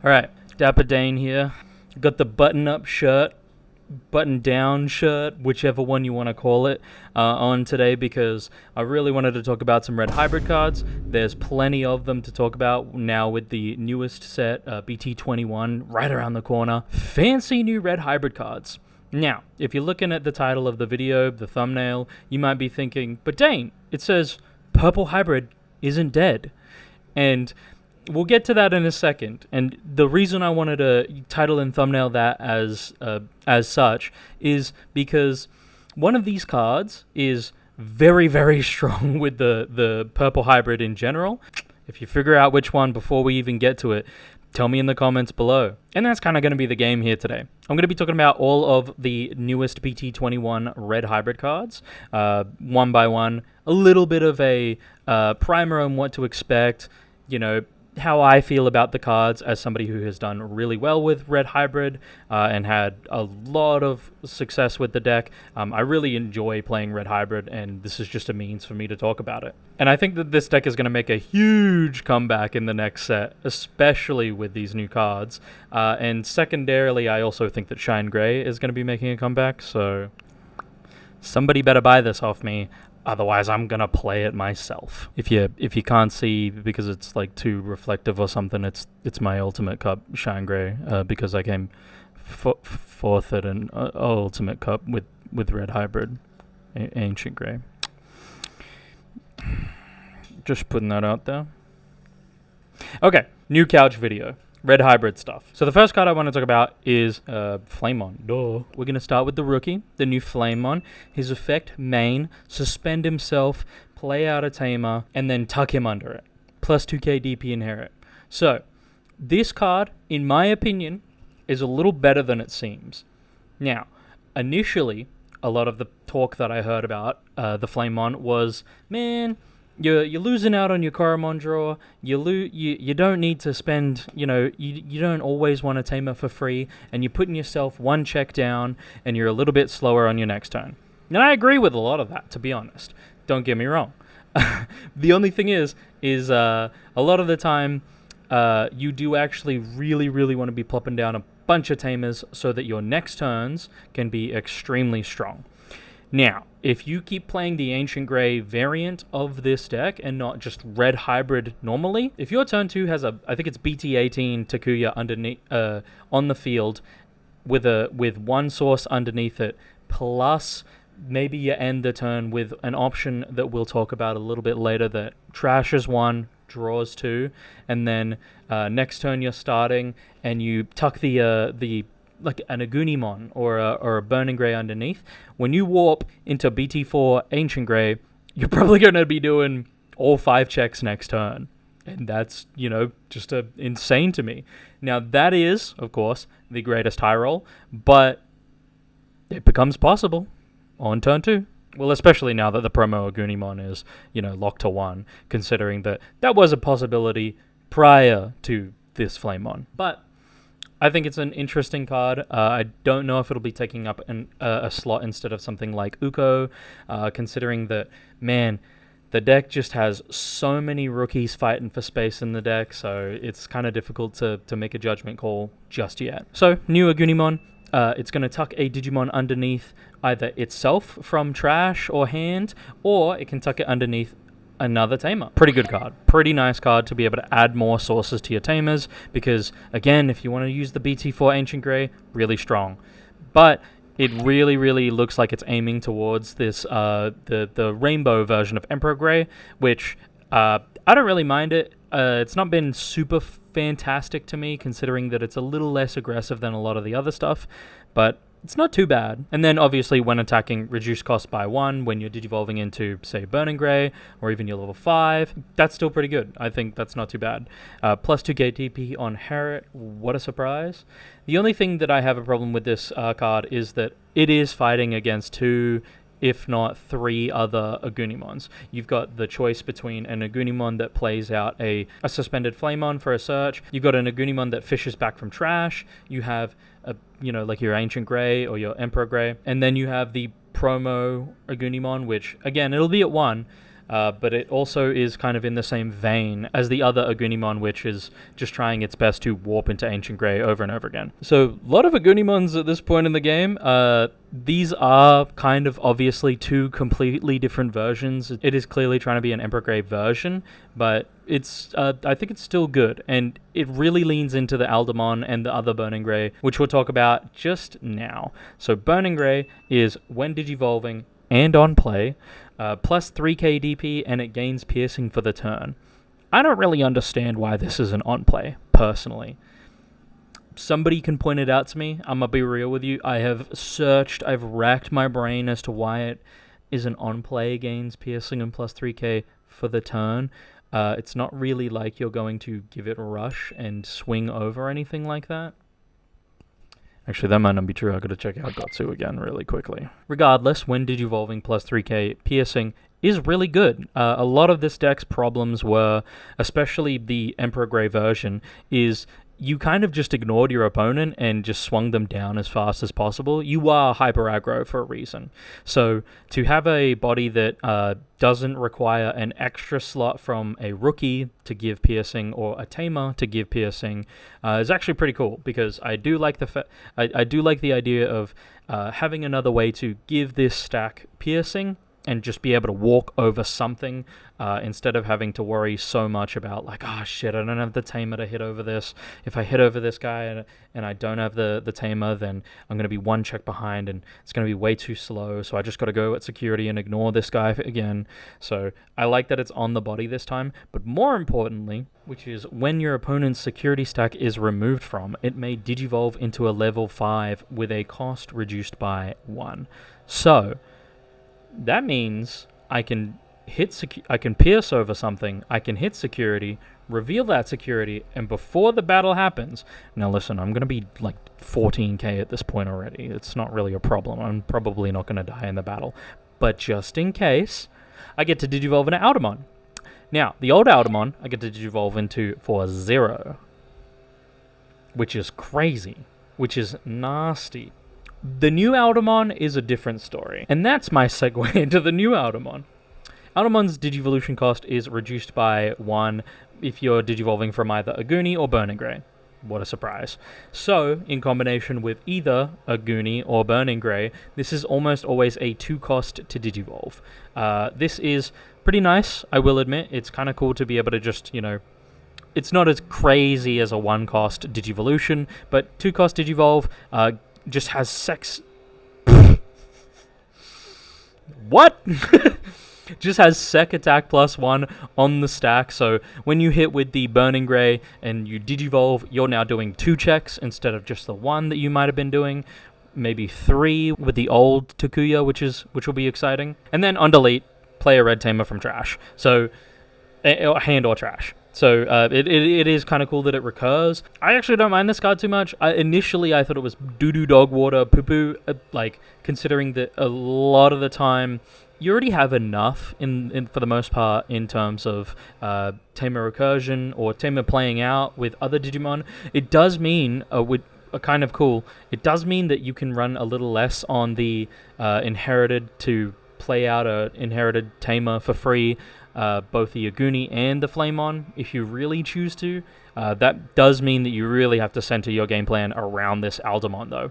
Alright, Dapper Dane here. Got the button-up shirt, button-down shirt, whichever one you want to call it, on today because I really wanted to talk about some red hybrid cards. There's plenty of them to talk about now with the newest set, BT21, right around the corner. Fancy new red hybrid cards. Now, if you're looking at the title of the video, the thumbnail, you might be thinking, but Dane, it says purple hybrid isn't dead. And we'll get to that in a second. And the reason I wanted to title and thumbnail that as such is because one of these cards is very, very strong with the purple hybrid in general. If you figure out which one before we even get to it, tell me in the comments below. And that's kind of going to be the game here today. I'm going to be talking about all of the newest BT21 red hybrid cards, one by one. A little bit of a primer on what to expect, you know, how I feel about the cards as somebody who has done really well with red hybrid and had a lot of success with the deck. I really enjoy playing red hybrid, and this is just a means for me to talk about it. And I think that this deck is going to make a huge comeback in the next set, especially with these new cards. And secondarily, I also think that Shine Gray is going to be making a comeback, so somebody better buy this off me. Otherwise, I'm gonna play it myself. If you can't see because it's like too reflective or something, it's my Ultimate Cup Shine Gray because I came fourth at an Ultimate Cup with red hybrid Ancient Gray. Just putting that out there. Okay, new couch video. Red hybrid stuff. So the first card I want to talk about is Flamemon. Duh. We're going to start with the rookie, the new Flamemon. His effect, main, suspend himself, play out a tamer, and then tuck him under it. Plus 2k DP inherit. So, this card, in my opinion, is a little better than it seems. Now, initially, a lot of the talk that I heard about the Flamemon was, man, you're losing out on your Koromon draw. You don't need to spend, you don't always want a tamer for free, and you're putting yourself one check down, and you're a little bit slower on your next turn. And I agree with a lot of that, to be honest. Don't get me wrong. The only thing is a lot of the time, you do actually really, really want to be plopping down a bunch of tamers so that your next turns can be extremely strong. Now, if you keep playing the Ancient Gray variant of this deck and not just red hybrid normally, if your turn 2 has I think it's BT18 Takuya underneath on the field with one source underneath it, plus maybe you end the turn with an option that we'll talk about a little bit later that trashes 1, draws 2, and then next turn you're starting and you tuck the like an Agunimon or a Burning Gray underneath. When you warp into BT4 Ancient Gray, you're probably going to be doing all 5 checks next turn. And that's, just insane to me. Now, that is, of course, the greatest high roll, but it becomes possible on turn 2. Well, especially now that the promo Agunimon is, locked to 1, considering that was a possibility prior to this Flamemon. But I think it's an interesting card. I don't know if it'll be taking up a slot instead of something like Uko, considering that, man, the deck just has so many rookies fighting for space in the deck, so it's kind of difficult to make a judgment call just yet. So, new Agunimon. It's going to tuck a Digimon underneath either itself from trash or hand, or it can tuck it underneath another tamer. Pretty good card. Pretty nice card to be able to add more sources to your tamers because, again, if you want to use the BT4 Ancient Gray, really strong. But it really, really looks like it's aiming towards this the rainbow version of Emperor Gray, which I don't really mind it. It's not been super fantastic to me, considering that it's a little less aggressive than a lot of the other stuff, but it's not too bad. And then obviously when attacking, reduce cost by 1 when you're digivolving into, say, Burning Gray or even your level 5. That's still pretty good. I think that's not too bad. Plus 2k DP on Harriet. What a surprise. The only thing that I have a problem with this card is that it is fighting against 2, if not 3 other Agunimons. You've got the choice between an Agunimon that plays out a suspended Flamemon for a search. You've got an Agunimon that fishes back from trash. You have like your Ancient Gray or your Emperor Gray. And then you have the promo Agunimon, which, again, it'll be at 1, but it also is kind of in the same vein as the other Agunimon, which is just trying its best to warp into Ancient Grey over and over again. So a lot of Agunimons at this point in the game. These are kind of obviously two completely different versions. It is clearly trying to be an Emperor Grey version, but it's I think it's still good, and it really leans into the Aldamon and the other Burning Grey, which we'll talk about just now. So Burning Grey is when digivolving and on play, plus 3k DP, and it gains piercing for the turn. I don't really understand why this is an on play, personally. Somebody can point it out to me. I'm gonna be real with you. I have searched, I've racked my brain as to why it is an on play, gains piercing and plus 3k for the turn. It's not really like you're going to give it a rush and swing over anything like that. Actually, that might not be true. I've got to check out Gotsu again really quickly. Regardless, when digivolving plus 3k piercing is really good. A lot of this deck's problems were, especially the Emperor Grey version, is you kind of just ignored your opponent and just swung them down as fast as possible. You are hyper aggro for a reason. So to have a body that doesn't require an extra slot from a rookie to give piercing or a tamer to give piercing is actually pretty cool, because I do like I do like the idea of having another way to give this stack piercing and just be able to walk over something instead of having to worry so much about, like, oh shit, I don't have the tamer to hit over this. If I hit over this guy and I don't have the tamer, then I'm going to be one check behind and it's going to be way too slow, so I just got to go at security and ignore this guy again. So I like that it's on the body this time, but more importantly, which is when your opponent's security stack is removed from, it may digivolve into a level 5 with a cost reduced by 1. So that means I can I can pierce over something, I can hit security, reveal that security, and before the battle happens... Now listen, I'm going to be like 14k at this point already. It's not really a problem. I'm probably not going to die in the battle. But just in case, I get to digivolve into Aldamon. Now, the old Aldamon, I get to digivolve into for 0. Which is crazy. Which is nasty. The new Aldamon is a different story, and that's my segue into the new Aldamon. Aldamon's Digivolution cost is reduced by 1 if you're digivolving from either Aguni or Burning Grey. What a surprise. So, in combination with either Aguni or Burning Grey, this is almost always a 2 cost to digivolve. This is pretty nice, I will admit. It's kind of cool to be able to just, you know... It's not as crazy as a 1 cost Digivolution, but 2 cost digivolve just has sex... What? Just has sec attack plus 1 on the stack, so when you hit with the Burning Grey and you digivolve, you're now doing 2 checks instead of just the 1 that you might have been doing. Maybe 3 with the old Takuya, which will be exciting. And then on delete, play a red tamer from trash. So, hand or trash. So it is kind of cool that it recurs. I actually don't mind this card too much. Initially, I thought it was doo-doo, dog water, poo-poo, like, considering that a lot of the time you already have enough, in for the most part, in terms of tamer recursion or tamer playing out with other Digimon. It does mean, kind of cool, it does mean that you can run a little less on the inherited to play out a inherited tamer for free, both the Aguni and the Flamemon, if you really choose to. That does mean that you really have to center your game plan around this Aldamon, though.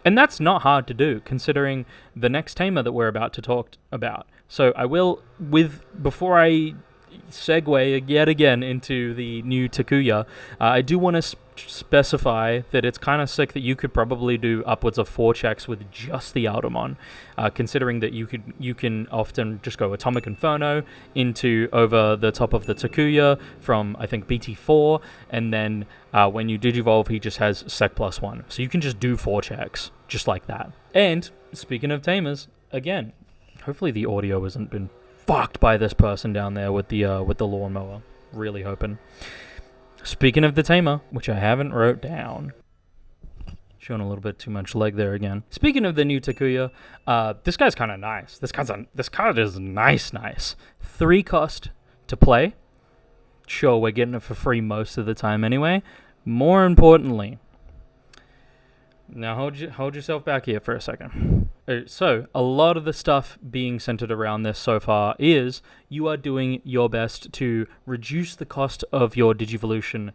And that's not hard to do, considering the next tamer that we're about to talk about. So I will, before I segue yet again into the new Takuya, I do want to specify that it's kind of sick that you could probably do upwards of 4 checks with just the Aldamon, considering that you can often just go Atomic Inferno into over the top of the Takuya from, I think, BT4, and then when you digivolve, he just has sec plus 1. So you can just do 4 checks, just like that. And speaking of tamers, again, hopefully the audio hasn't been fucked by this person down there with the lawnmower. Really hoping. Speaking of the tamer, which I haven't wrote down. Showing a little bit too much leg there again. Speaking of the new Takuya, this guy's kind of nice. This card is nice. 3 cost to play. Sure, we're getting it for free most of the time anyway. More importantly, now hold yourself back here for a second. So, a lot of the stuff being centered around this so far is you are doing your best to reduce the cost of your Digivolution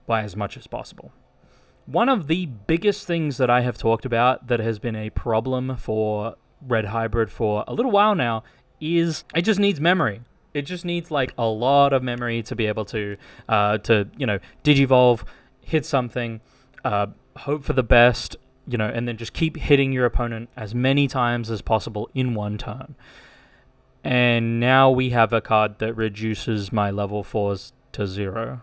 by as much as possible. One of the biggest things that I have talked about that has been a problem for Red Hybrid for a little while now is it just needs memory. It just needs like a lot of memory to be able to Digivolve, hit something, hope for the best, and then just keep hitting your opponent as many times as possible in one turn. And now we have a card that reduces my level 4s to 0.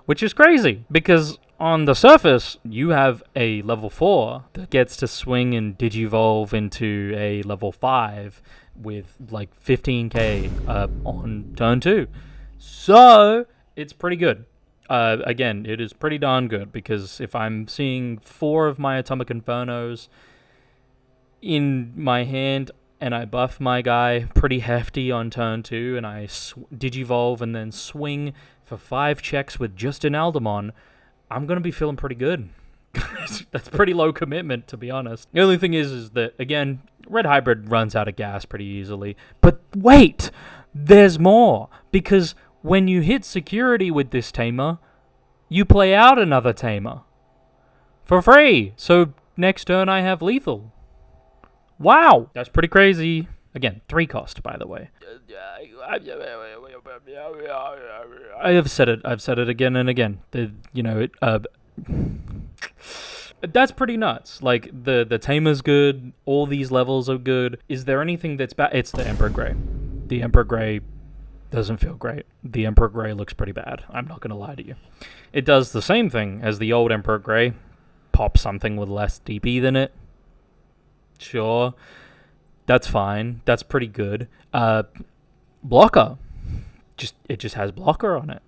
Which is crazy, because on the surface, you have a level 4 that gets to swing and Digivolve into a level 5 with like 15k on turn 2. So, it's pretty good. Again, it is pretty darn good, because if I'm seeing 4 of my Atomic Infernos in my hand and I buff my guy pretty hefty on turn 2 and I Digivolve and then swing for 5 checks with just an Aldamon, I'm going to be feeling pretty good. That's pretty low commitment, to be honest. The only thing is that, again, Red Hybrid runs out of gas pretty easily. But wait! There's more! Because when you hit security with this tamer, you play out another tamer. For free! So next turn I have lethal. Wow! That's pretty crazy. Again, 3 cost, by the way. I've said it again and again. That's pretty nuts. Like, the tamer's good, all these levels are good. Is there anything that's bad? It's the Emperor Grey. The Emperor Grey doesn't feel great. The Emperor Grey looks pretty bad. I'm not going to lie to you. It does the same thing as the old Emperor Grey. Pop something with less DP than it. Sure. That's fine. That's pretty good. Blocker. It just has blocker on it,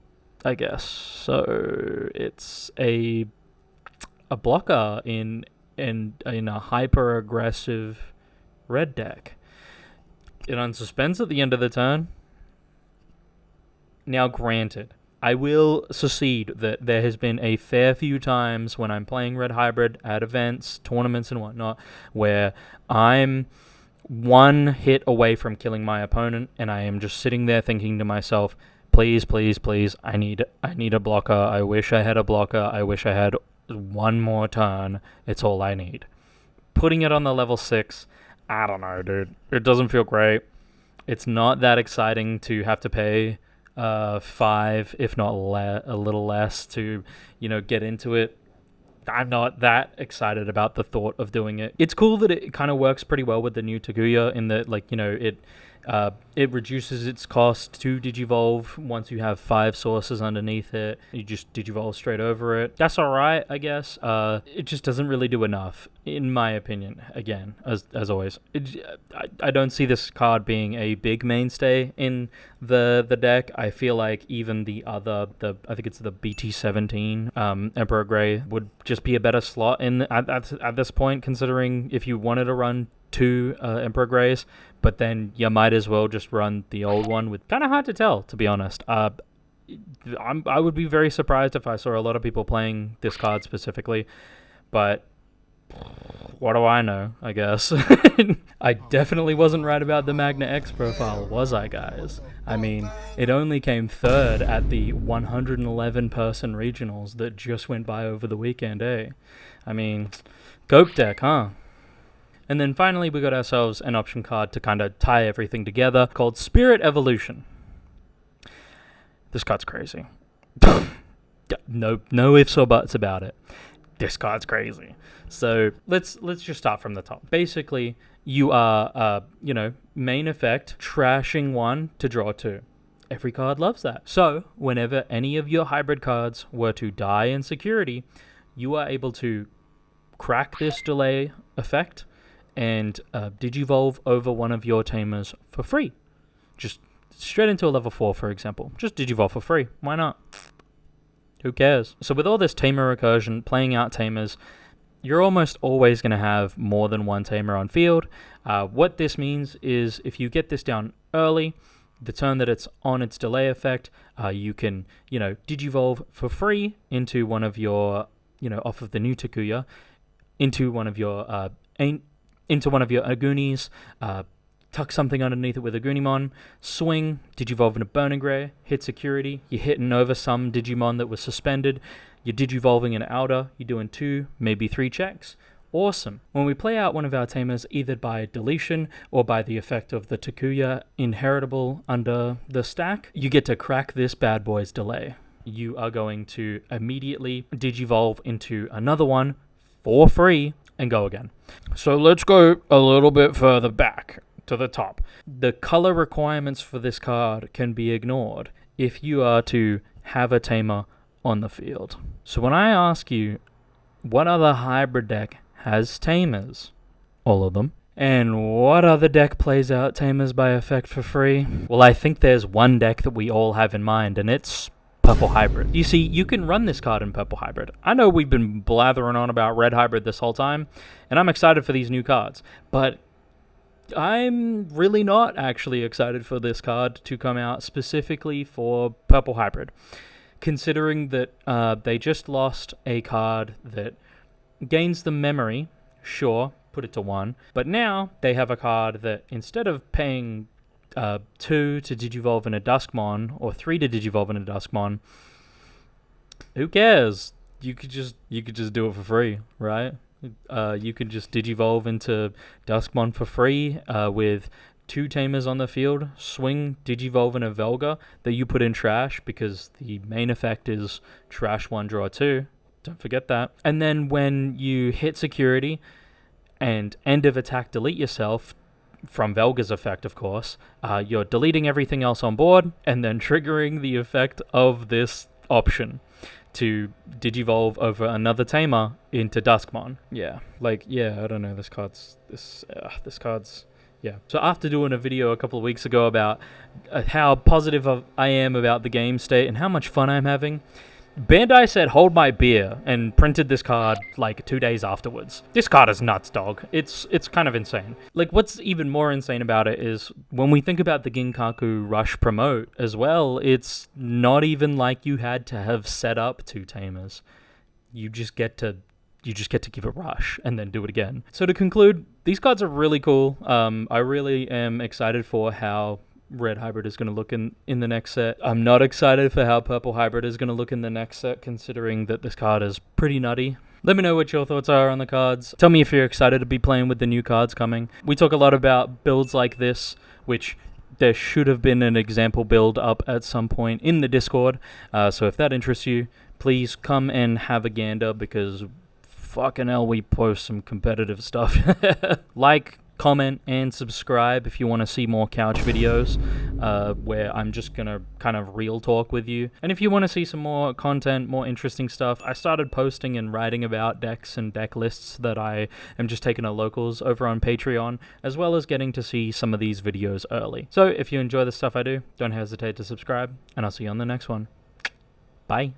I guess. So it's a blocker in a hyper aggressive red deck. It unsuspends at the end of the turn. Now, granted, I will secede that there has been a fair few times when I'm playing Red Hybrid at events, tournaments, and whatnot, where I'm 1 hit away from killing my opponent, and I am just sitting there thinking to myself, please, please, please, I need a blocker. I wish I had a blocker. I wish I had 1 more turn. It's all I need. Putting it on the level 6, I don't know, dude. It doesn't feel great. It's not that exciting to have to pay 5, if not a little less, to get into it. I'm not that excited about the thought of doing it. It's cool that it kind of works pretty well with the new Takuya in that, it reduces its cost to Digivolve once you have 5 sources underneath it. You just Digivolve straight over it. That's alright, I guess. It just doesn't really do enough, in my opinion, again, as always. I don't see this card being a big mainstay in the deck. I feel like even I think it's the BT17 Emperor Grey would just be a better slot at this point, considering if you wanted to run 2 Emperor Greys, but then you might as well just run the old one. With kind of hard to tell, to be honest. I would be very surprised if I saw a lot of people playing this card specifically, but what do I know, I guess. I definitely wasn't right about the Magna X profile, was I, guys? I mean, it only came 3rd at the 111-person regionals that just went by over the weekend, eh? I mean, Goat deck, huh? And then finally, we got ourselves an option card to kind of tie everything together called Spirit Evolution. This card's crazy. No ifs or buts about it. This card's crazy. So let's just start from the top. Basically, you are, main effect, trashing 1 to draw 2. Every card loves that. So whenever any of your hybrid cards were to die in security, you are able to crack this delay effect and Digivolve over one of your tamers for free. Just straight into a level 4, for example. Just Digivolve for free. Why not? Who cares? So with all this tamer recursion, playing out tamers, you're almost always going to have more than 1 tamer on field. What this means is if you get this down early, the turn that it's on its delay effect, you can, Digivolve for free into one of your, off of the new Takuya, into one of your into one of your Agunis, tuck something underneath it with Agunimon, swing, Digivolve into BurningGrey, hit security, you're hitting over some Digimon that was suspended, you're Digivolving into Alda, you're doing 2, maybe 3 checks. Awesome. When we play out one of our tamers, either by deletion or by the effect of the Takuya inheritable under the stack, you get to crack this bad boy's delay. You are going to immediately Digivolve into another one for free and go again. So let's go a little bit further back to the top. The color requirements for this card can be ignored if you are to have a tamer on the field. So when I ask you, what other hybrid deck has tamers? All of them. And what other deck plays out tamers by effect for free? Well, I think there's one deck that we all have in mind, and it's Purple Hybrid. You see, you can run this card in Purple Hybrid. I know we've been blathering on about Red Hybrid this whole time, and I'm excited for these new cards, but I'm really not actually excited for this card to come out specifically for Purple Hybrid, considering that they just lost a card that gains the memory, sure, put it to 1, but now they have a card that instead of paying 2 to Digivolve in a Duskmon or 3 to Digivolve in a Duskmon, who cares? You could just do it for free, right? You could just Digivolve into Duskmon for free with 2 tamers on the field, swing Digivolve in a Velga that you put in trash because the main effect is trash 1, draw 2. Don't forget that. And then when you hit security and end of attack delete yourself, from Velga's effect, of course, you're deleting everything else on board and then triggering the effect of this option to Digivolve over another tamer into Duskmon. Yeah, I don't know, this card's... Yeah. So after doing a video a couple of weeks ago about how positive I am about the game state and how much fun I'm having, Bandai said, hold my beer, and printed this card, 2 days afterwards. This card is nuts, dog. It's kind of insane. What's even more insane about it is, when we think about the Ginkaku Rush promote as well, it's not even like you had to have set up 2 tamers. You just get to give a rush, and then do it again. So to conclude, these cards are really cool. I really am excited for how Red Hybrid is going to look in the next set. I'm not excited for how Purple Hybrid is going to look in the next set, considering that this card is pretty nutty. Let me know what your thoughts are on the cards. Tell me if you're excited to be playing with the new cards coming. We talk a lot about builds like this, which there should have been an example build up at some point in the Discord. So if that interests you, please come and have a gander, because fucking hell, we post some competitive stuff. Like, comment, and subscribe if you want to see more couch videos where I'm just going to kind of real talk with you. And if you want to see some more content, more interesting stuff, I started posting and writing about decks and deck lists that I am just taking to locals over on Patreon, as well as getting to see some of these videos early. So if you enjoy the stuff I do, don't hesitate to subscribe, and I'll see you on the next one. Bye.